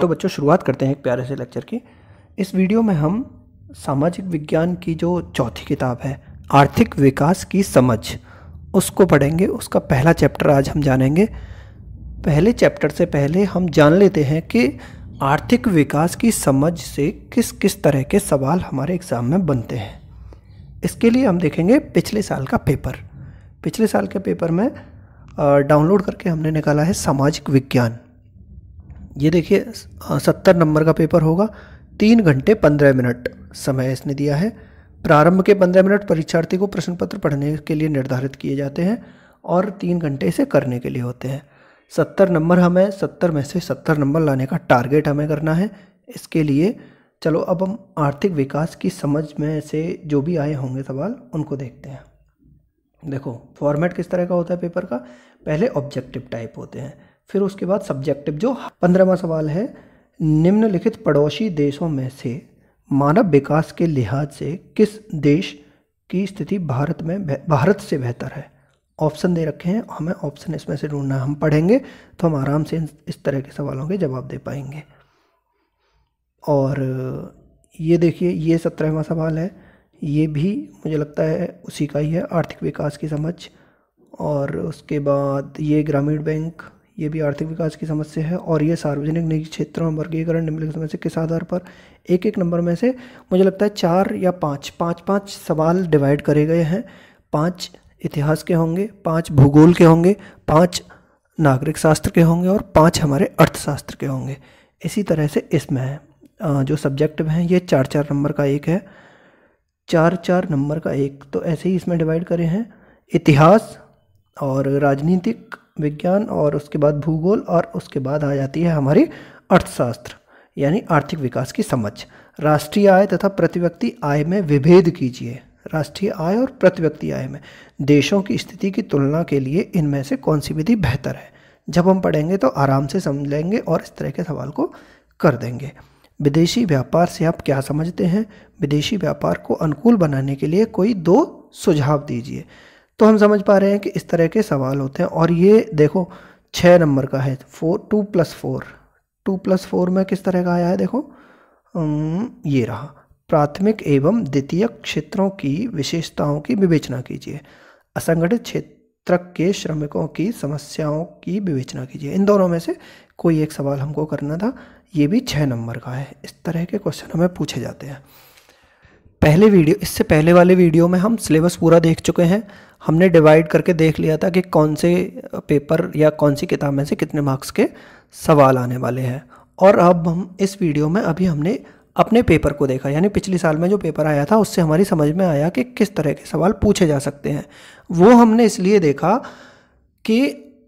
तो बच्चों शुरुआत करते हैं एक प्यारे से लेक्चर की। इस वीडियो में हम सामाजिक विज्ञान की जो चौथी किताब है आर्थिक विकास की समझ, उसको पढ़ेंगे। उसका पहला चैप्टर आज हम जानेंगे। पहले चैप्टर से पहले हम जान लेते हैं कि आर्थिक विकास की समझ से किस किस तरह के सवाल हमारे एग्ज़ाम में बनते हैं। इसके लिए हम देखेंगे पिछले साल का पेपर। पिछले साल के पेपर में डाउनलोड करके हमने निकाला है सामाजिक विज्ञान। ये देखिए 70 नंबर का पेपर होगा। 3 घंटे 15 मिनट समय इसने दिया है। प्रारंभ के 15 मिनट परीक्षार्थी को प्रश्न पत्र पढ़ने के लिए निर्धारित किए जाते हैं और 3 घंटे इसे करने के लिए होते हैं। 70 नंबर हमें 70 में से 70 नंबर लाने का टारगेट हमें करना है। इसके लिए चलो अब हम आर्थिक विकास की समझ में से जो भी आए होंगे सवाल उनको देखते हैं। देखो फॉर्मेट किस तरह का होता है पेपर का। पहले ऑब्जेक्टिव टाइप होते हैं, फिर उसके बाद सब्जेक्टिव। जो 15वां सवाल है, निम्नलिखित पड़ोसी देशों में से मानव विकास के लिहाज से किस देश की स्थिति भारत से बेहतर है। ऑप्शन दे रखे हैं, हमें ऑप्शन इसमें से ढूंढना है। हम पढ़ेंगे तो हम आराम से इस तरह के सवालों के जवाब दे पाएंगे। और ये देखिए ये 17वां सवाल है, ये भी मुझे लगता है उसी का ही है, आर्थिक विकास की समझ। और उसके बाद ये ग्रामीण बैंक, ये भी आर्थिक विकास की समझ से है। और ये सार्वजनिक निजी क्षेत्रों में वर्गीकरण निम्नलिखित में से किस आधार पर। एक नंबर में से मुझे लगता है 4 या 5 सवाल डिवाइड करे गए हैं। 5 इतिहास के होंगे, 5 भूगोल के होंगे, 5 नागरिक शास्त्र के होंगे और 5 हमारे अर्थशास्त्र के होंगे। इसी तरह से इसमें है जो सब्जेक्टिव हैं ये 4 नंबर का एक है, 4 नंबर का एक। तो ऐसे ही इसमें डिवाइड करे हैं, इतिहास और राजनीतिक विज्ञान और उसके बाद भूगोल और उसके बाद आ जाती है हमारी अर्थशास्त्र यानी आर्थिक विकास की समझ। राष्ट्रीय आय तथा प्रति व्यक्ति आय में विभेद कीजिए। राष्ट्रीय आय और प्रति व्यक्ति आय में देशों की स्थिति की तुलना के लिए इनमें से कौन सी विधि बेहतर है। जब हम पढ़ेंगे तो आराम से समझ लेंगे और इस तरह के सवाल को कर देंगे। विदेशी व्यापार से आप क्या समझते हैं। विदेशी व्यापार को अनुकूल बनाने के लिए कोई 2 सुझाव दीजिए। तो हम समझ पा रहे हैं कि इस तरह के सवाल होते हैं। और ये देखो 6 नंबर का है, 2 + 4 में किस तरह का आया है। देखो ये रहा, प्राथमिक एवं द्वितीयक क्षेत्रों की विशेषताओं की विवेचना कीजिए। असंगठित क्षेत्र के श्रमिकों की समस्याओं की विवेचना कीजिए। इन दोनों में से कोई एक सवाल हमको करना था। ये भी 6 नंबर का है। इस तरह के क्वेश्चन हमें पूछे जाते हैं। इससे पहले वाले वीडियो में हम सिलेबस पूरा देख चुके हैं। हमने डिवाइड करके देख लिया था कि कौन से पेपर या कौन सी किताब में से कितने मार्क्स के सवाल आने वाले हैं। और अब हम इस वीडियो में अभी हमने अपने पेपर को देखा, यानी पिछले साल में जो पेपर आया था उससे हमारी समझ में आया कि किस तरह के सवाल पूछे जा सकते हैं। वो हमने इसलिए देखा कि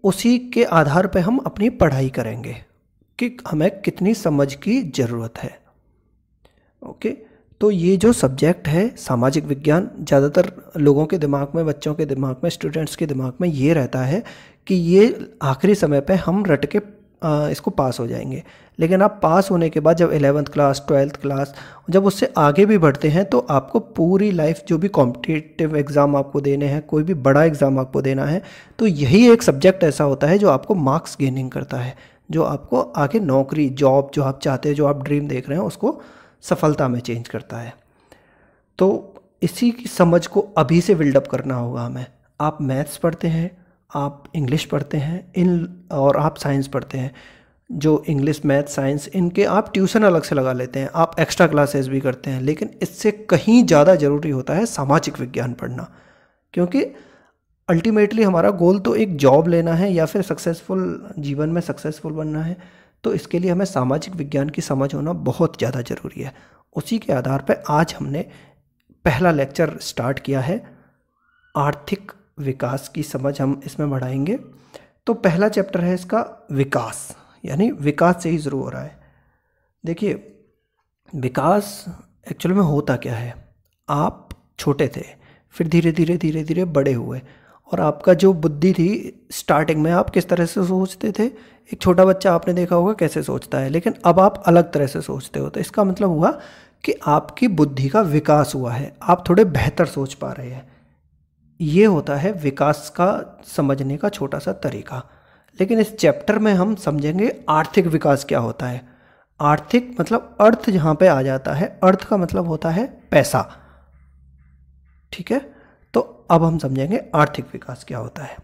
उसी के आधार पर हम अपनी पढ़ाई करेंगे कि हमें कितनी समझ की ज़रूरत है। ओके, तो ये जो सब्जेक्ट है सामाजिक विज्ञान, ज़्यादातर लोगों के दिमाग में, बच्चों के दिमाग में, स्टूडेंट्स के दिमाग में ये रहता है कि ये आखिरी समय पे हम रट के इसको पास हो जाएंगे। लेकिन आप पास होने के बाद जब 11th क्लास 12th क्लास जब उससे आगे भी बढ़ते हैं तो आपको पूरी लाइफ जो भी कॉम्पिटिटिव एग्ज़ाम आपको देने हैं, कोई भी बड़ा एग्ज़ाम आपको देना है, तो यही एक सब्जेक्ट ऐसा होता है जो आपको मार्क्स गेनिंग करता है, जो आपको आगे नौकरी, जॉब जो आप चाहते हैं, जो आप ड्रीम देख रहे हैं, उसको सफलता में चेंज करता है। तो इसी की समझ को अभी से बिल्डअप करना होगा हमें। आप मैथ्स पढ़ते हैं, आप इंग्लिश पढ़ते हैं, और आप साइंस पढ़ते हैं। जो इंग्लिश, मैथ, साइंस, इनके आप ट्यूशन अलग से लगा लेते हैं, आप एक्स्ट्रा क्लासेस भी करते हैं। लेकिन इससे कहीं ज़्यादा ज़रूरी होता है सामाजिक विज्ञान पढ़ना, क्योंकि अल्टीमेटली हमारा गोल तो एक जॉब लेना है या फिर जीवन में सक्सेसफुल बनना है। तो इसके लिए हमें सामाजिक विज्ञान की समझ होना बहुत ज़्यादा ज़रूरी है। उसी के आधार पर आज हमने पहला लेक्चर स्टार्ट किया है, आर्थिक विकास की समझ हम इसमें बढ़ाएंगे। तो पहला चैप्टर है इसका विकास, यानी विकास से ही शुरू हो रहा है। देखिए विकास एक्चुअली में होता क्या है। आप छोटे थे, फिर धीरे धीरे बड़े हुए, और आपका जो बुद्धि थी स्टार्टिंग में आप किस तरह से सोचते थे। एक छोटा बच्चा आपने देखा होगा कैसे सोचता है, लेकिन अब आप अलग तरह से सोचते हो। तो इसका मतलब हुआ कि आपकी बुद्धि का विकास हुआ है, आप थोड़े बेहतर सोच पा रहे हैं। ये होता है विकास का समझने का छोटा सा तरीका। लेकिन इस चैप्टर में हम समझेंगे आर्थिक विकास क्या होता है। आर्थिक मतलब अर्थ जहाँ पे आ जाता है, अर्थ का मतलब होता है पैसा। ठीक है, तो अब हम समझेंगे आर्थिक विकास क्या होता है।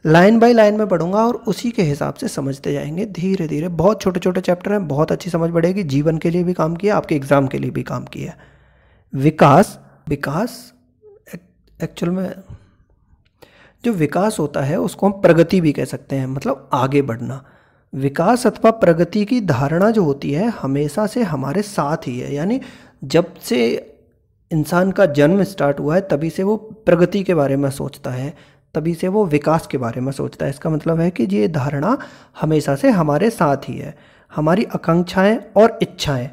लाइन बाय लाइन में पढ़ूंगा और उसी के हिसाब से समझते जाएंगे धीरे धीरे। बहुत छोटे छोटे चैप्टर हैं, बहुत अच्छी समझ पड़ेगी। जीवन के लिए भी काम किया, आपके एग्जाम के लिए भी काम किया। विकास, विकास एक्चुअल में जो विकास होता है उसको हम प्रगति भी कह सकते हैं, मतलब आगे बढ़ना। विकास अथवा प्रगति की धारणा जो होती है हमेशा से हमारे साथ ही है, यानी जब से इंसान का जन्म स्टार्ट हुआ है तभी से वो प्रगति के बारे में सोचता है, तभी से वो विकास के बारे में सोचता है। इसका मतलब है कि ये धारणा हमेशा से हमारे साथ ही है। हमारी आकांक्षाएं और इच्छाएं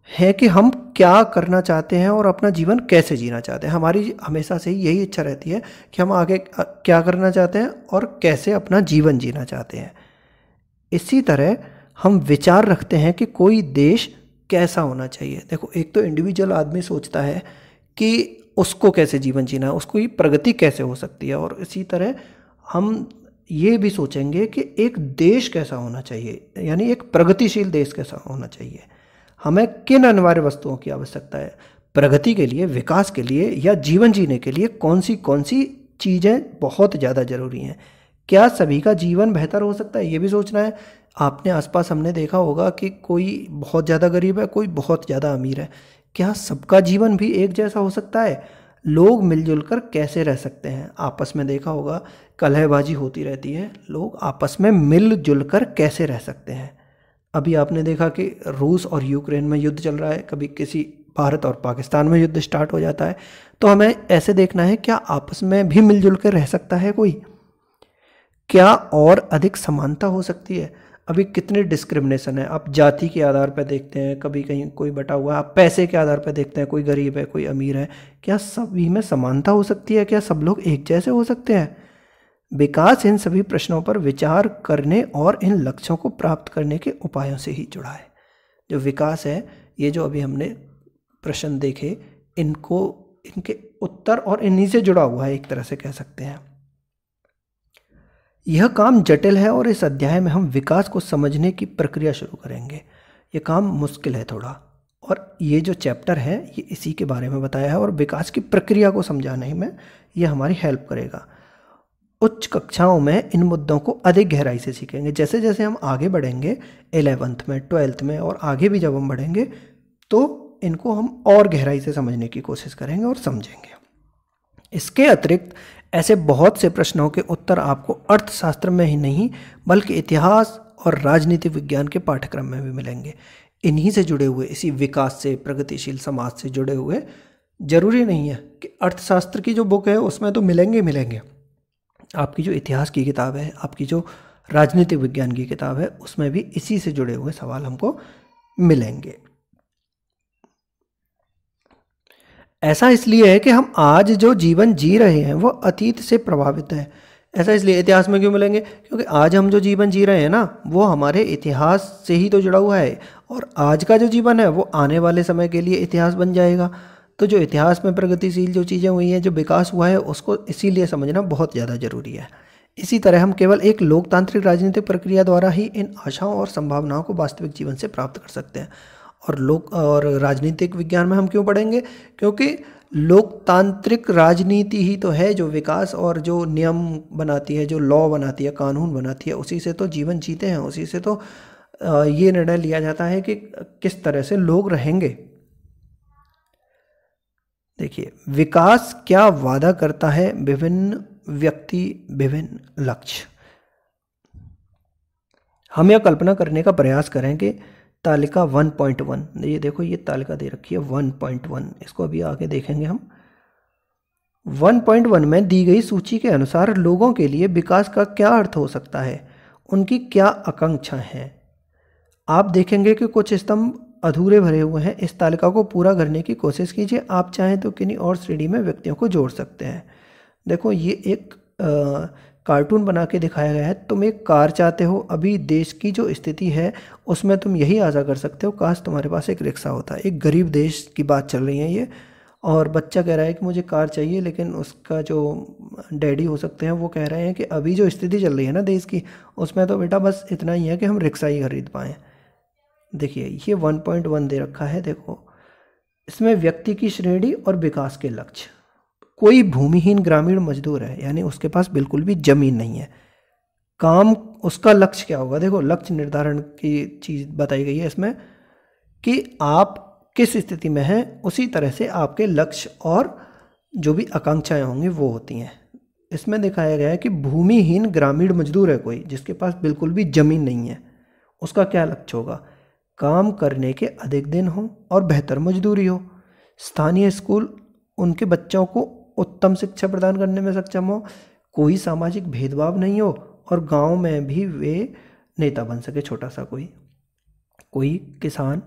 है कि हम क्या करना चाहते हैं और अपना जीवन कैसे जीना चाहते हैं। हमारी हमेशा से यही इच्छा रहती है कि हम आगे क्या करना चाहते हैं और कैसे अपना जीवन जीना चाहते हैं। इसी तरह हम विचार रखते हैं कि कोई देश कैसा होना चाहिए। देखो, एक तो इंडिविजुअल आदमी सोचता है कि उसको कैसे जीवन जीना है, उसको ये प्रगति कैसे हो सकती है, और इसी तरह हम ये भी सोचेंगे कि एक देश कैसा होना चाहिए, यानी एक प्रगतिशील देश कैसा होना चाहिए। हमें किन अनिवार्य वस्तुओं की आवश्यकता है प्रगति के लिए, विकास के लिए या जीवन जीने के लिए, कौन सी चीज़ें बहुत ज़्यादा ज़रूरी हैं। क्या सभी का जीवन बेहतर हो सकता है, ये भी सोचना है। आपने आसपास हमने देखा होगा कि कोई बहुत ज़्यादा गरीब है, कोई बहुत ज़्यादा अमीर है। क्या सबका जीवन भी एक जैसा हो सकता है? लोग मिलजुल कर कैसे रह सकते हैं? आपस में देखा होगा कलहबाजी होती रहती है, लोग आपस में मिलजुल कर कैसे रह सकते हैं? अभी आपने देखा कि रूस और यूक्रेन में युद्ध चल रहा है, कभी किसी भारत और पाकिस्तान में युद्ध स्टार्ट हो जाता है। तो हमें ऐसे देखना है क्या आपस में भी मिलजुल कर रह सकता है कोई? क्या और अधिक समानता हो सकती है? अभी कितने डिस्क्रिमिनेशन है। आप जाति के आधार पर देखते हैं, कभी कहीं कोई बटा हुआ है। आप पैसे के आधार पर देखते हैं, कोई गरीब है कोई अमीर है। क्या सभी में समानता हो सकती है? क्या सब लोग एक जैसे हो सकते हैं? विकास इन सभी प्रश्नों पर विचार करने और इन लक्ष्यों को प्राप्त करने के उपायों से ही जुड़ा है। जो विकास है, ये जो अभी हमने प्रश्न देखे, इनके उत्तर और इन्हीं से जुड़ा हुआ है, एक तरह से कह सकते हैं। यह काम जटिल है और इस अध्याय में हम विकास को समझने की प्रक्रिया शुरू करेंगे। यह काम मुश्किल है थोड़ा, और ये जो चैप्टर है ये इसी के बारे में बताया है और विकास की प्रक्रिया को समझाने में ये हमारी हेल्प करेगा। उच्च कक्षाओं में इन मुद्दों को अधिक गहराई से सीखेंगे। जैसे जैसे हम आगे बढ़ेंगे 11th में, 12th में और आगे भी जब हम बढ़ेंगे तो इनको हम और गहराई से समझने की कोशिश करेंगे और समझेंगे। इसके अतिरिक्त ऐसे बहुत से प्रश्नों के उत्तर आपको अर्थशास्त्र में ही नहीं बल्कि इतिहास और राजनीति विज्ञान के पाठ्यक्रम में भी मिलेंगे। इन्हीं से जुड़े हुए, इसी विकास से, प्रगतिशील समाज से जुड़े हुए, जरूरी नहीं है कि अर्थशास्त्र की जो बुक है उसमें तो मिलेंगे। आपकी जो इतिहास की किताब है, आपकी जो राजनीतिक विज्ञान की किताब है, उसमें भी इसी से जुड़े हुए सवाल हमको मिलेंगे। ऐसा इसलिए है कि हम आज जो जीवन जी रहे हैं वो अतीत से प्रभावित है। ऐसा इसलिए इतिहास में क्यों मिलेंगे? क्योंकि आज हम जो जीवन जी रहे हैं ना, वो हमारे इतिहास से ही तो जुड़ा हुआ है, और आज का जो जीवन है वो आने वाले समय के लिए इतिहास बन जाएगा। तो जो इतिहास में प्रगतिशील जो चीज़ें हुई हैं, जो विकास हुआ है, उसको इसीलिए समझना बहुत ज़्यादा ज़रूरी है। इसी तरह हम केवल एक लोकतांत्रिक राजनीतिक प्रक्रिया द्वारा ही इन आशाओं और संभावनाओं को वास्तविक जीवन से प्राप्त कर सकते हैं। और राजनीतिक विज्ञान में हम क्यों पढ़ेंगे? क्योंकि लोकतांत्रिक राजनीति ही तो है जो विकास और जो नियम बनाती है, जो लॉ बनाती है, कानून बनाती है, उसी से तो जीवन जीते हैं, उसी से तो ये निर्णय लिया जाता है कि किस तरह से लोग रहेंगे। देखिए, विकास क्या वादा करता है? विभिन्न व्यक्ति, विभिन्न लक्ष्य। हम यह कल्पना करने का प्रयास करें कि तालिका 1.1, ये देखो ये तालिका दे रखी है 1.1, इसको अभी आगे देखेंगे हम। 1.1 में दी गई सूची के अनुसार लोगों के लिए विकास का क्या अर्थ हो सकता है, उनकी क्या आकांक्षा है। आप देखेंगे कि कुछ स्तंभ अधूरे भरे हुए हैं। इस तालिका को पूरा करने की कोशिश कीजिए। आप चाहें तो किन्हीं और श्रेणी में व्यक्तियों को जोड़ सकते हैं। देखो, ये एक कार्टून बना के दिखाया गया है। तुम एक कार चाहते हो, अभी देश की जो स्थिति है उसमें तुम यही आशा कर सकते हो, काश तुम्हारे पास एक रिक्शा होता। एक गरीब देश की बात चल रही है ये, और बच्चा कह रहा है कि मुझे कार चाहिए, लेकिन उसका जो डैडी हो सकते हैं वो कह रहे हैं कि अभी जो स्थिति चल रही है ना देश की, उसमें तो बेटा बस इतना ही है कि हम रिक्शा ही खरीद पाएँ। देखिए ये 1.1 दे रखा है, देखो इसमें व्यक्ति की श्रेणी और विकास के लक्ष्य। कोई भूमिहीन ग्रामीण मजदूर है, यानी उसके पास बिल्कुल भी जमीन नहीं है, काम उसका लक्ष्य क्या होगा, देखो लक्ष्य निर्धारण की चीज़ बताई गई है इसमें कि आप किस स्थिति में हैं, उसी तरह से आपके लक्ष्य और जो भी आकांक्षाएं होंगी वो होती हैं। इसमें दिखाया गया है कि भूमिहीन ग्रामीण मजदूर है कोई, जिसके पास बिल्कुल भी जमीन नहीं है, उसका क्या लक्ष्य होगा, काम करने के अधिक दिन हो और बेहतर मजदूरी हो, स्थानीय स्कूल उनके बच्चों को उत्तम शिक्षा प्रदान करने में सक्षम हो, कोई सामाजिक भेदभाव नहीं हो और गांव में भी वे नेता बन सके, छोटा सा कोई किसान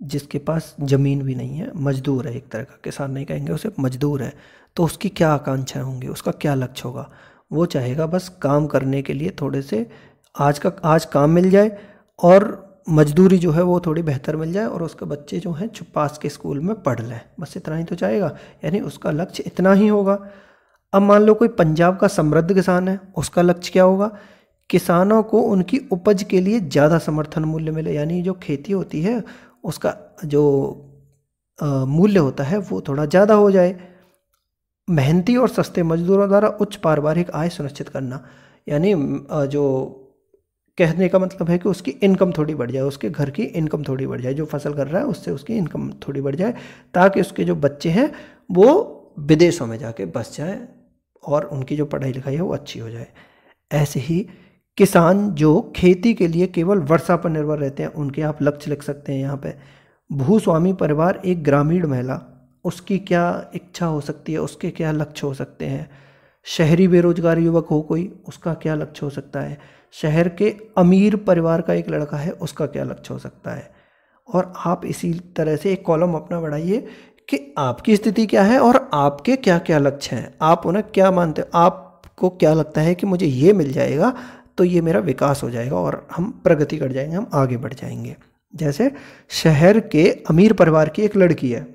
जिसके पास ज़मीन भी नहीं है, मजदूर है, एक तरह का किसान नहीं कहेंगे उसे, मजदूर है, तो उसकी क्या आकांक्षाएं होंगी, उसका क्या लक्ष्य होगा, वो चाहेगा बस काम करने के लिए थोड़े से आज काम मिल जाए और मजदूरी जो है वो थोड़ी बेहतर मिल जाए और उसके बच्चे जो हैं पास के स्कूल में पढ़ लें, बस इतना ही तो चाहेगा, यानी उसका लक्ष्य इतना ही होगा। अब मान लो कोई पंजाब का समृद्ध किसान है, उसका लक्ष्य क्या होगा, किसानों को उनकी उपज के लिए ज़्यादा समर्थन मूल्य मिले, यानी जो खेती होती है उसका जो मूल्य होता है वो थोड़ा ज़्यादा हो जाए। मेहनती और सस्ते मजदूरों द्वारा उच्च पारिवारिक आय सुनिश्चित करना, यानी जो कहने का मतलब है कि उसकी इनकम थोड़ी बढ़ जाए, उसके घर की इनकम थोड़ी बढ़ जाए, जो फसल कर रहा है उससे उसकी इनकम थोड़ी बढ़ जाए, ताकि उसके जो बच्चे हैं वो विदेशों में जाके बस जाएं और उनकी जो पढ़ाई लिखाई है वो अच्छी हो जाए। ऐसे ही किसान जो खेती के लिए केवल वर्षा पर निर्भर रहते हैं, उनके आप लक्ष्य लिख सकते हैं यहाँ पे। भूस्वामी परिवार एक ग्रामीण महिला, उसकी क्या इच्छा हो सकती है, उसके क्या लक्ष्य हो सकते हैं। शहरी बेरोजगार युवक हो कोई, उसका क्या लक्ष्य हो सकता है। शहर के अमीर परिवार का एक लड़का है, उसका क्या लक्ष्य हो सकता है। और आप इसी तरह से एक कॉलम अपना बढ़ाइए कि आपकी स्थिति क्या है और आपके क्या क्या लक्ष्य हैं, आप उन्हें क्या मानते हो, आपको क्या लगता है कि मुझे ये मिल जाएगा तो ये मेरा विकास हो जाएगा और हम प्रगति कर जाएंगे, हम आगे बढ़ जाएंगे। जैसे शहर के अमीर परिवार की एक लड़की है,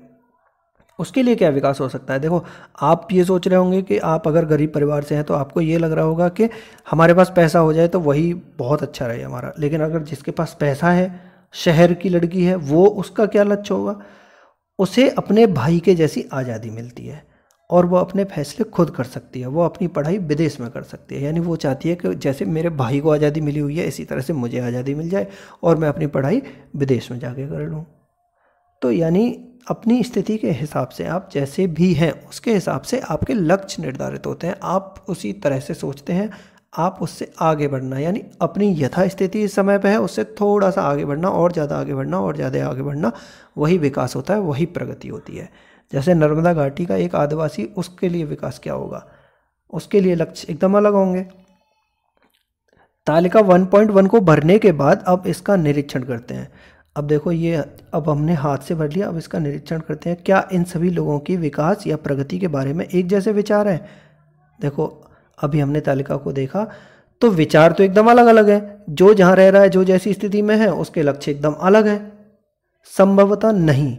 उसके लिए क्या विकास हो सकता है। देखो आप ये सोच रहे होंगे कि आप अगर गरीब परिवार से हैं तो आपको ये लग रहा होगा कि हमारे पास पैसा हो जाए तो वही बहुत अच्छा रहे हमारा, लेकिन अगर जिसके पास पैसा है, शहर की लड़की है, वो उसका क्या लक्ष्य होगा, उसे अपने भाई के जैसी आज़ादी मिलती है और वो अपने फैसले खुद कर सकती है, वो अपनी पढ़ाई विदेश में कर सकती है, यानी वो चाहती है कि जैसे मेरे भाई को आज़ादी मिली हुई है इसी तरह से मुझे आज़ादी मिल जाए और मैं अपनी पढ़ाई विदेश में जाके कर लूँ। तो यानी अपनी स्थिति के हिसाब से आप जैसे भी हैं उसके हिसाब से आपके लक्ष्य निर्धारित होते हैं, आप उसी तरह से सोचते हैं, आप उससे आगे बढ़ना, यानी अपनी यथास्थिति इस समय पे है उससे थोड़ा सा आगे बढ़ना और ज़्यादा आगे बढ़ना और ज़्यादा आगे बढ़ना, वही विकास होता है, वही प्रगति होती है। जैसे नर्मदा घाटी का एक आदिवासी, उसके लिए विकास क्या होगा, उसके लिए लक्ष्य एकदम अलग होंगे। तालिका 1.1 को भरने के बाद अब इसका निरीक्षण करते हैं। अब देखो ये अब हमने हाथ से भर लिया, अब इसका निरीक्षण करते हैं, क्या इन सभी लोगों की विकास या प्रगति के बारे में एक जैसे विचार हैं। देखो अभी हमने तालिका को देखा तो विचार तो एकदम अलग अलग है, जो जहाँ रह रहा है, जो जैसी स्थिति में है उसके लक्ष्य एकदम अलग है। संभवतः नहीं,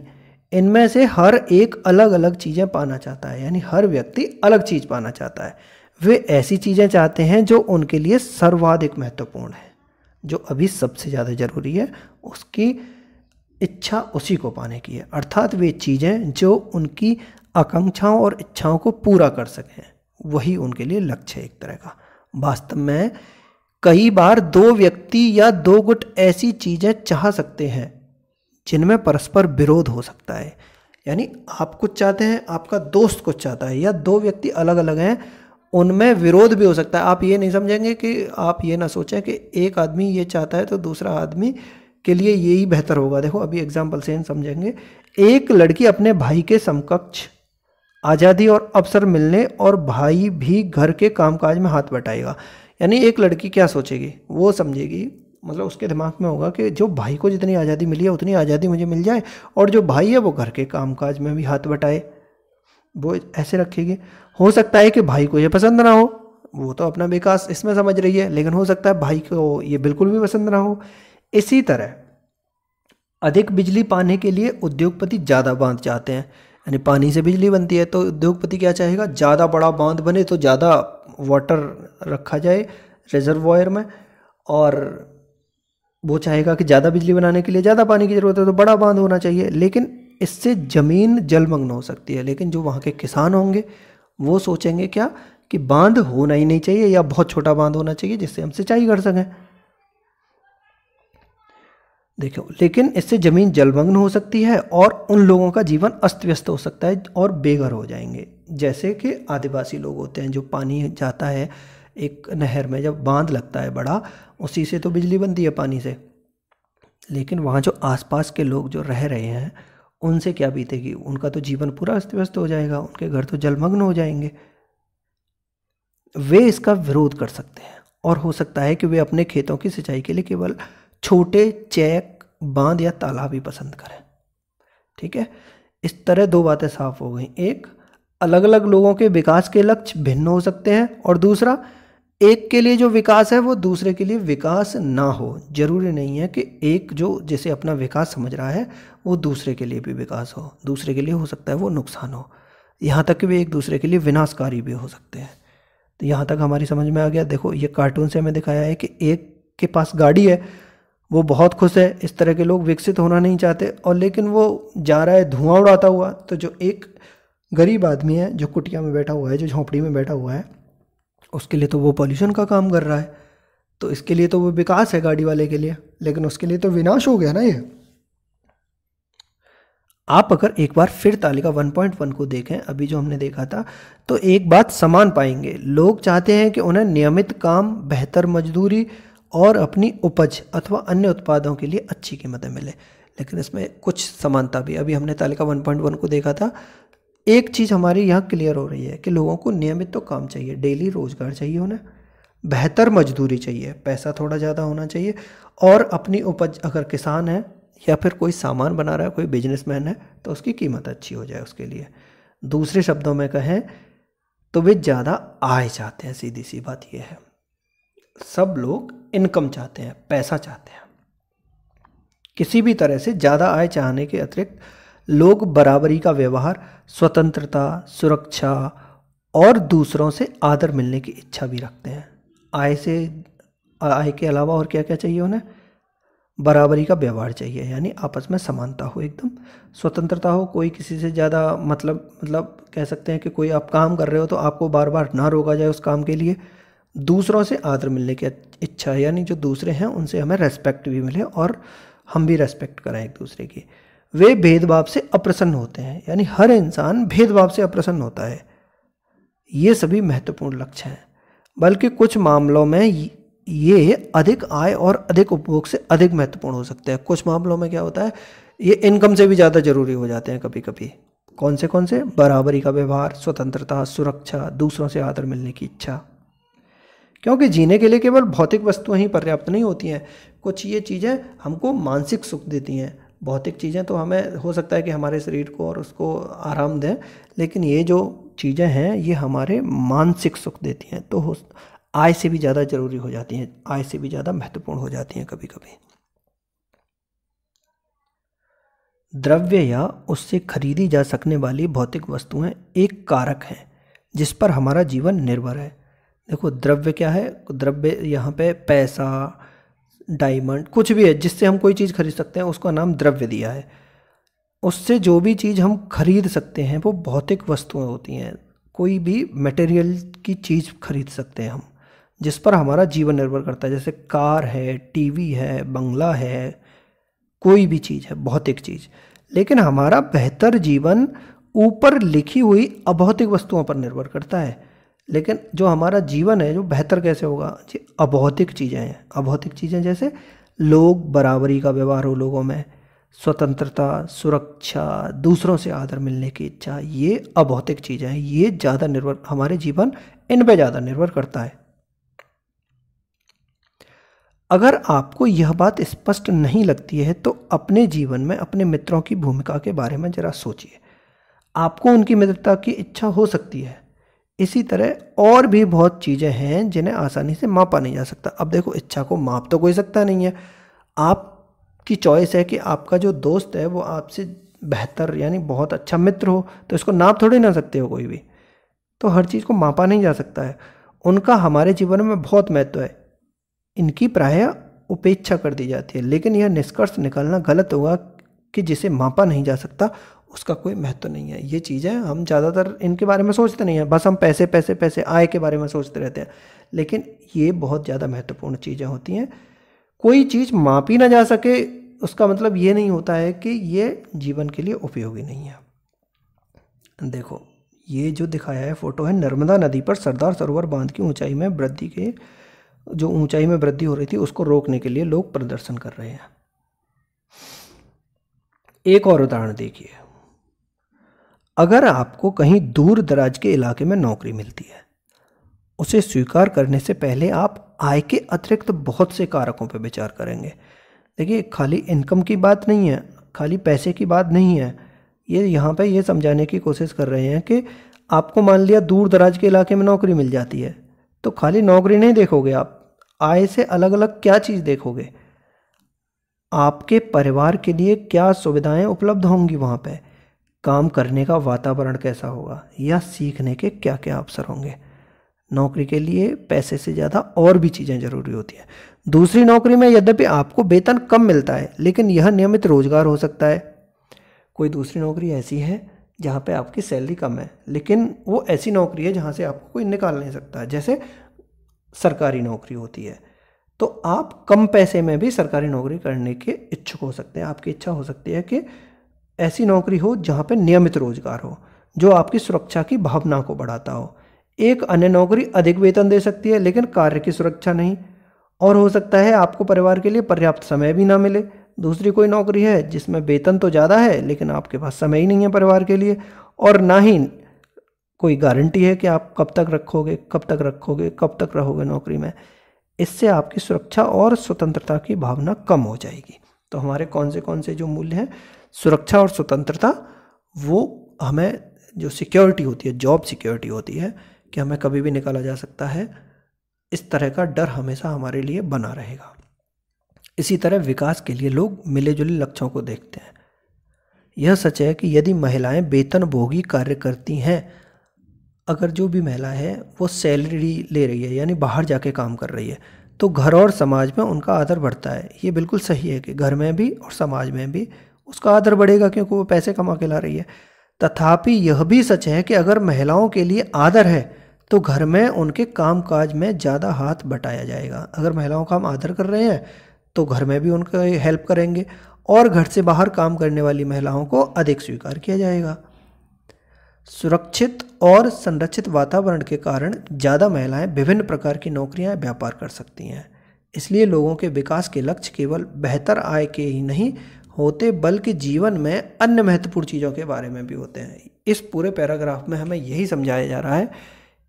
इनमें से हर एक अलग अलग चीज़ें पाना चाहता है, यानी हर व्यक्ति अलग चीज़ पाना चाहता है। वे ऐसी चीज़ें चाहते हैं जो उनके लिए सर्वाधिक महत्वपूर्ण है, जो अभी सबसे ज़्यादा ज़रूरी है, उसकी इच्छा उसी को पाने की है, अर्थात वे चीज़ें जो उनकी आकांक्षाओं और इच्छाओं को पूरा कर सकें, वही उनके लिए लक्ष्य है एक तरह का। वास्तव में कई बार दो व्यक्ति या दो गुट ऐसी चीज़ें चाह सकते हैं जिनमें परस्पर विरोध हो सकता है, यानी आप कुछ चाहते हैं, आपका दोस्त कुछ चाहता है, या दो व्यक्ति अलग अलग हैं उनमें विरोध भी हो सकता है। आप ये नहीं समझेंगे कि आप ये ना सोचें कि एक आदमी ये चाहता है तो दूसरा आदमी के लिए यही बेहतर होगा। देखो अभी एग्जाम्पल से समझेंगे। एक लड़की अपने भाई के समकक्ष आज़ादी और अवसर मिलने और भाई भी घर के कामकाज में हाथ बटाएगा, यानी एक लड़की क्या सोचेगी, वो समझेगी, मतलब उसके दिमाग में होगा कि जो भाई को जितनी आज़ादी मिली है उतनी आज़ादी मुझे मिल जाए और जो भाई है वो घर के कामकाज में भी हाथ बटाए, वो ऐसे रखेगी। हो सकता है कि भाई को ये पसंद ना हो, वो तो अपना विकास इसमें समझ रही है, लेकिन हो सकता है भाई को ये बिल्कुल भी पसंद ना हो। इसी तरह अधिक बिजली पाने के लिए उद्योगपति ज़्यादा बांध चाहते हैं, यानी पानी से बिजली बनती है तो उद्योगपति क्या चाहेगा, ज़्यादा बड़ा बांध बने तो ज़्यादा वाटर रखा जाए रिजर्वॉयर में और वो चाहेगा कि ज़्यादा बिजली बनाने के लिए ज़्यादा पानी की ज़रूरत है तो बड़ा बांध होना चाहिए, लेकिन इससे ज़मीन जलमग्न हो सकती है। लेकिन जो वहाँ के किसान होंगे वो सोचेंगे क्या कि बांध होना ही नहीं चाहिए या बहुत छोटा बांध होना चाहिए जिससे हम सिंचाई कर सकें। देखो, लेकिन इससे ज़मीन जलमग्न हो सकती है और उन लोगों का जीवन अस्त व्यस्त हो सकता है और बेघर हो जाएंगे। जैसे कि आदिवासी लोग होते हैं, जो पानी जाता है एक नहर में, जब बांध लगता है बड़ा, उसी से तो बिजली बनती है पानी से। लेकिन वहाँ जो आसपास के लोग जो रह रहे हैं उनसे क्या बीतेगी, उनका तो जीवन पूरा अस्त व्यस्त हो जाएगा, उनके घर तो जलमग्न हो जाएंगे। वे इसका विरोध कर सकते हैं और हो सकता है कि वे अपने खेतों की सिंचाई के लिए केवल छोटे चैक, बांध या तालाब ही पसंद करें। ठीक है, इस तरह दो बातें साफ हो गई। एक, अलग अलग लोगों के विकास के लक्ष्य भिन्न हो सकते हैं, और दूसरा, एक के लिए जो विकास है वो दूसरे के लिए विकास ना हो। जरूरी नहीं है कि एक जो जिसे अपना विकास समझ रहा है वो दूसरे के लिए भी विकास हो, दूसरे के लिए हो सकता है वो नुकसान हो, यहाँ तक कि वे एक दूसरे के लिए विनाशकारी भी हो सकते हैं। तो यहाँ तक हमारी समझ में आ गया। देखो, ये कार्टून से हमें दिखाया है कि एक के पास गाड़ी है, वो बहुत खुश है, इस तरह के लोग विकसित होना नहीं चाहते, और लेकिन वो जा रहा है धुआं उड़ाता हुआ। तो जो एक गरीब आदमी है जो कुटिया में बैठा हुआ है, जो झोंपड़ी में बैठा हुआ है, उसके लिए तो वो पॉल्यूशन का काम कर रहा है, तो इसके लिए तो वो विकास है गाड़ी वाले के लिए, लेकिन उसके लिए तो विनाश हो गया ना ये। आप अगर एक बार फिर तालिका 1.1 को देखें, अभी जो हमने देखा था, तो एक बात समान पाएंगे। लोग चाहते हैं कि उन्हें नियमित काम, बेहतर मजदूरी और अपनी उपज अथवा अन्य उत्पादों के लिए अच्छी कीमतें मिले। लेकिन इसमें कुछ समानता भी, अभी हमने तालिका 1.1 को देखा था, एक चीज़ हमारी यहाँ क्लियर हो रही है कि लोगों को नियमित तो काम चाहिए, डेली रोजगार चाहिए उन्हें, बेहतर मजदूरी चाहिए, पैसा थोड़ा ज़्यादा होना चाहिए, और अपनी उपज, अगर किसान है या फिर कोई सामान बना रहा है, कोई बिजनेसमैन है, तो उसकी कीमत अच्छी हो जाए उसके लिए। दूसरे शब्दों में कहें तो वे ज़्यादा आय चाहते हैं, सीधी सी बात यह है। सब लोग इनकम चाहते हैं, पैसा चाहते हैं। किसी भी तरह से ज़्यादा आय चाहने के अतिरिक्त लोग बराबरी का व्यवहार, स्वतंत्रता, सुरक्षा और दूसरों से आदर मिलने की इच्छा भी रखते हैं। आय के अलावा और क्या क्या चाहिए उन्हें? बराबरी का व्यवहार चाहिए, यानी आपस में समानता हो, एकदम स्वतंत्रता हो, कोई किसी से ज़्यादा मतलब कह सकते हैं कि कोई आप काम कर रहे हो तो आपको बार बार ना रोका जाए उस काम के लिए। दूसरों से आदर मिलने की इच्छा, यानी जो दूसरे हैं उनसे हमें रेस्पेक्ट भी मिले और हम भी रेस्पेक्ट करें एक दूसरे की। वे भेदभाव से अप्रसन्न होते हैं, यानी हर इंसान भेदभाव से अप्रसन्न होता है। ये सभी महत्वपूर्ण लक्ष्य हैं, बल्कि कुछ मामलों में ये अधिक आय और अधिक उपभोग से अधिक महत्वपूर्ण हो सकते हैं। कुछ मामलों में क्या होता है, ये इनकम से भी ज़्यादा जरूरी हो जाते हैं कभी कभी। कौन से? बराबरी का व्यवहार, स्वतंत्रता, सुरक्षा, दूसरों से आदर मिलने की इच्छा। क्योंकि जीने के लिए केवल भौतिक वस्तुएं ही पर्याप्त नहीं होती हैं। कुछ ये चीज़ें हमको मानसिक सुख देती हैं। भौतिक चीज़ें तो हमें हो सकता है कि हमारे शरीर को और उसको आराम दें, लेकिन ये जो चीज़ें हैं ये हमारे मानसिक सुख देती हैं, तो आय से भी ज़्यादा जरूरी हो जाती हैं, आय से भी ज़्यादा महत्वपूर्ण हो जाती हैं कभी कभी। द्रव्य या उससे खरीदी जा सकने वाली भौतिक वस्तुएं एक कारक हैं जिस पर हमारा जीवन निर्भर है। देखो, द्रव्य क्या है? द्रव्य यहाँ पे पैसा, डायमंड, कुछ भी है जिससे हम कोई चीज़ खरीद सकते हैं, उसका नाम द्रव्य दिया है। उससे जो भी चीज़ हम खरीद सकते हैं वो भौतिक वस्तुएं होती हैं। कोई भी मटेरियल की चीज़ खरीद सकते हैं हम, जिस पर हमारा जीवन निर्भर करता है। जैसे कार है, टीवी है, बंगला है, कोई भी चीज़ है, भौतिक चीज़। लेकिन हमारा बेहतर जीवन ऊपर लिखी हुई अभौतिक वस्तुओं पर निर्भर करता है। लेकिन जो हमारा जीवन है जो बेहतर कैसे होगा, जी अभौतिक चीज़ें हैं। अभौतिक चीज़ें जैसे लोग, बराबरी का व्यवहार हो लोगों में, स्वतंत्रता, सुरक्षा, दूसरों से आदर मिलने की इच्छा, ये अभौतिक चीज़ें हैं। ये ज़्यादा निर्भर, हमारे जीवन इन पे ज़्यादा निर्भर करता है। अगर आपको यह बात स्पष्ट नहीं लगती है तो अपने जीवन में अपने मित्रों की भूमिका के बारे में जरा सोचिए। आपको उनकी मित्रता की इच्छा हो सकती है। इसी तरह और भी बहुत चीज़ें हैं जिन्हें आसानी से मापा नहीं जा सकता। अब देखो, इच्छा को माप तो कोई सकता नहीं है। आपकी चॉइस है कि आपका जो दोस्त है वो आपसे बेहतर यानी बहुत अच्छा मित्र हो, तो इसको नाप थोड़ी ना सकते हो कोई भी। तो हर चीज़ को मापा नहीं जा सकता है। उनका हमारे जीवन में बहुत महत्व है। इनकी प्रायः उपेक्षा कर दी जाती है। लेकिन यह निष्कर्ष निकालना गलत होगा कि जिसे मापा नहीं जा सकता उसका कोई महत्व नहीं है। ये चीज़ें हम ज़्यादातर इनके बारे में सोचते नहीं हैं, बस हम पैसे पैसे पैसे आय के बारे में सोचते रहते हैं। लेकिन ये बहुत ज़्यादा महत्वपूर्ण चीज़ें होती हैं। कोई चीज़ मापी ना जा सके उसका मतलब ये नहीं होता है कि ये जीवन के लिए उपयोगी नहीं है। देखो ये जो दिखाया है फोटो है नर्मदा नदी पर सरदार सरोवर बांध की ऊंचाई में वृद्धि के जो ऊंचाई में वृद्धि हो रही थी उसको रोकने के लिए लोग प्रदर्शन कर रहे हैं। एक और उदाहरण देखिए, अगर आपको कहीं दूर दराज के इलाके में नौकरी मिलती है, उसे स्वीकार करने से पहले आप आय के अतिरिक्त बहुत से कारकों पर विचार करेंगे। देखिए खाली इनकम की बात नहीं है, खाली पैसे की बात नहीं है। ये यहाँ पे ये समझाने की कोशिश कर रहे हैं कि आपको मान लिया दूर दराज के इलाके में नौकरी मिल जाती है तो खाली नौकरी नहीं देखोगे, आप आय से अलग अलग क्या चीज़ देखोगे, आपके परिवार के लिए क्या सुविधाएं उपलब्ध होंगी, वहाँ पे काम करने का वातावरण कैसा होगा, या सीखने के क्या क्या अवसर होंगे। नौकरी के लिए पैसे से ज़्यादा और भी चीज़ें ज़रूरी होती हैं। दूसरी नौकरी में यद्यपि आपको वेतन कम मिलता है लेकिन यह नियमित रोजगार हो सकता है। कोई दूसरी नौकरी ऐसी है जहाँ पे आपकी सैलरी कम है लेकिन वो ऐसी नौकरी है जहाँ से आपको कोई निकाल नहीं सकता, जैसे सरकारी नौकरी होती है। तो आप कम पैसे में भी सरकारी नौकरी करने के इच्छुक हो सकते हैं। आपकी इच्छा हो सकती है कि ऐसी नौकरी हो जहाँ पे नियमित रोजगार हो, जो आपकी सुरक्षा की भावना को बढ़ाता हो। एक अन्य नौकरी अधिक वेतन दे सकती है लेकिन कार्य की सुरक्षा नहीं, और हो सकता है आपको परिवार के लिए पर्याप्त समय भी ना मिले। दूसरी कोई नौकरी है जिसमें वेतन तो ज़्यादा है लेकिन आपके पास समय ही नहीं है परिवार के लिए, और ना ही कोई गारंटी है कि आप कब तक रहोगे नौकरी में। इससे आपकी सुरक्षा और स्वतंत्रता की भावना कम हो जाएगी। तो हमारे कौन से जो मूल्य हैं, सुरक्षा और स्वतंत्रता, वो हमें जो सिक्योरिटी होती है, जॉब सिक्योरिटी होती है कि हमें कभी भी निकाला जा सकता है, इस तरह का डर हमेशा हमारे लिए बना रहेगा। इसी तरह विकास के लिए लोग मिले जुले लक्ष्यों को देखते हैं। यह सच है कि यदि महिलाएं वेतनभोगी कार्य करती हैं, अगर जो भी महिला है वो सैलरी ले रही है यानी बाहर जाके काम कर रही है, तो घर और समाज में उनका आदर बढ़ता है। ये बिल्कुल सही है कि घर में भी और समाज में भी उसका आदर बढ़ेगा क्योंकि वो पैसे कमा के ला रही है। तथापि यह भी सच है कि अगर महिलाओं के लिए आदर है तो घर में उनके कामकाज में ज़्यादा हाथ बटाया जाएगा। अगर महिलाओं का हम आदर कर रहे हैं तो घर में भी उनका हेल्प करेंगे और घर से बाहर काम करने वाली महिलाओं को अधिक स्वीकार किया जाएगा। सुरक्षित और संरक्षित वातावरण के कारण ज़्यादा महिलाएं विभिन्न प्रकार की नौकरियां व्यापार कर सकती हैं। इसलिए लोगों के विकास के लक्ष्य केवल बेहतर आय के ही नहीं होते बल्कि जीवन में अन्य महत्वपूर्ण चीज़ों के बारे में भी होते हैं। इस पूरे पैराग्राफ में हमें यही समझाया जा रहा है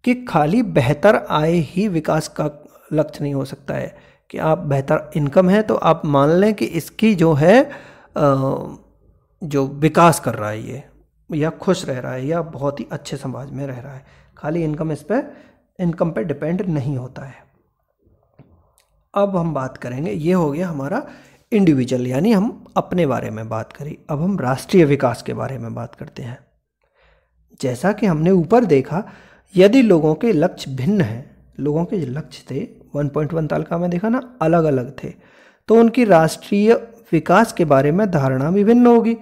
कि खाली बेहतर आय ही विकास का लक्ष्य नहीं हो सकता है कि आप बेहतर इनकम है तो आप मान लें कि इसकी जो है जो विकास कर रहा है ये, या खुश रह रहा है या बहुत ही अच्छे समाज में रह रहा है। खाली इनकम पे डिपेंड नहीं होता है। अब हम बात करेंगे, ये हो गया हमारा इंडिविजुअल यानी हम अपने बारे में बात करी। अब हम राष्ट्रीय विकास के बारे में बात करते हैं। जैसा कि हमने ऊपर देखा, यदि लोगों के लक्ष्य भिन्न हैं, लोगों के लक्ष्य थे 1.1 तालिका में देखा ना, अलग अलग थे, तो उनकी राष्ट्रीय विकास के बारे में धारणा भी भिन्न होगी।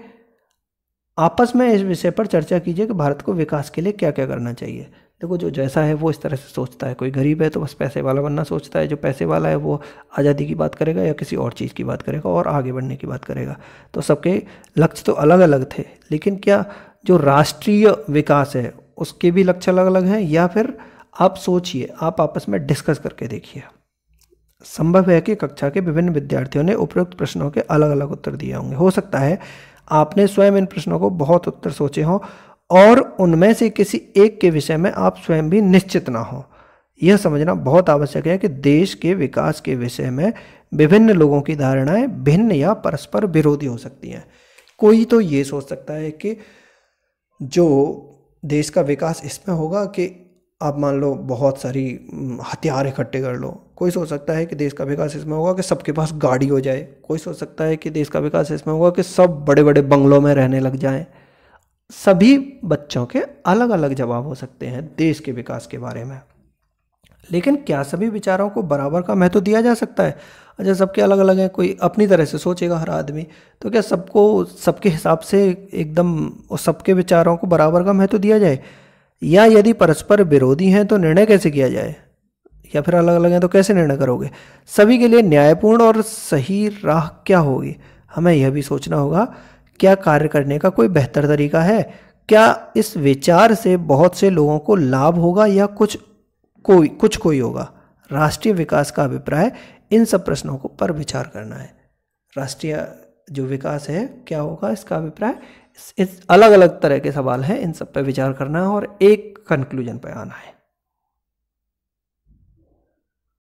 आपस में इस विषय पर चर्चा कीजिए कि भारत को विकास के लिए क्या क्या करना चाहिए। देखो जो जैसा है वो इस तरह से सोचता है। कोई गरीब है तो बस पैसे वाला बनना सोचता है, जो पैसे वाला है वो आज़ादी की बात करेगा या किसी और चीज़ की बात करेगा और आगे बढ़ने की बात करेगा। तो सबके लक्ष्य तो अलग अलग थे, लेकिन क्या जो राष्ट्रीय विकास है उसके भी लक्ष्य अलग अलग हैं, या फिर आप सोचिए, आप आपस में डिस्कस करके देखिए। संभव है कि कक्षा के विभिन्न विद्यार्थियों ने उपरोक्त प्रश्नों के अलग अलग उत्तर दिए होंगे। हो सकता है आपने स्वयं इन प्रश्नों को बहुत उत्तर सोचे हों और उनमें से किसी एक के विषय में आप स्वयं भी निश्चित ना हो। यह समझना बहुत आवश्यक है कि देश के विकास के विषय में विभिन्न लोगों की धारणाएं भिन्न या परस्पर विरोधी हो सकती हैं। कोई तो ये सोच सकता है कि जो देश का विकास इसमें होगा कि आप मान लो बहुत सारी हथियार इकट्ठे कर लो। कोई सोच सकता है कि देश का विकास इसमें होगा कि सबके पास गाड़ी हो जाए। कोई सोच सकता है कि देश का विकास इसमें होगा कि सब बड़े बड़े बंगलों में रहने लग जाएं। सभी बच्चों के अलग अलग जवाब हो सकते हैं देश के विकास के बारे में। लेकिन क्या सभी विचारों को बराबर का महत्व दिया जा सकता है? अच्छा, सबके अलग अलग हैं, कोई अपनी तरह से सोचेगा हर आदमी, तो क्या सबको सबके हिसाब से एकदम और सबके विचारों को बराबर का महत्व दिया जाए? या यदि परस्पर विरोधी हैं तो निर्णय कैसे किया जाए? या फिर अलग अलग हैं तो कैसे निर्णय करोगे? सभी के लिए न्यायपूर्ण और सही राह क्या होगी? हमें यह भी सोचना होगा, क्या कार्य करने का कोई बेहतर तरीका है? क्या इस विचार से बहुत से लोगों को लाभ होगा या कोई होगा? राष्ट्रीय विकास का अभिप्राय इन सब प्रश्नों को पर विचार करना है। राष्ट्रीय जो विकास है क्या होगा, इसका अभिप्राय, इस अलग अलग तरह के सवाल हैं, इन सब पर विचार करना है और एक कंक्लूजन पर आना है।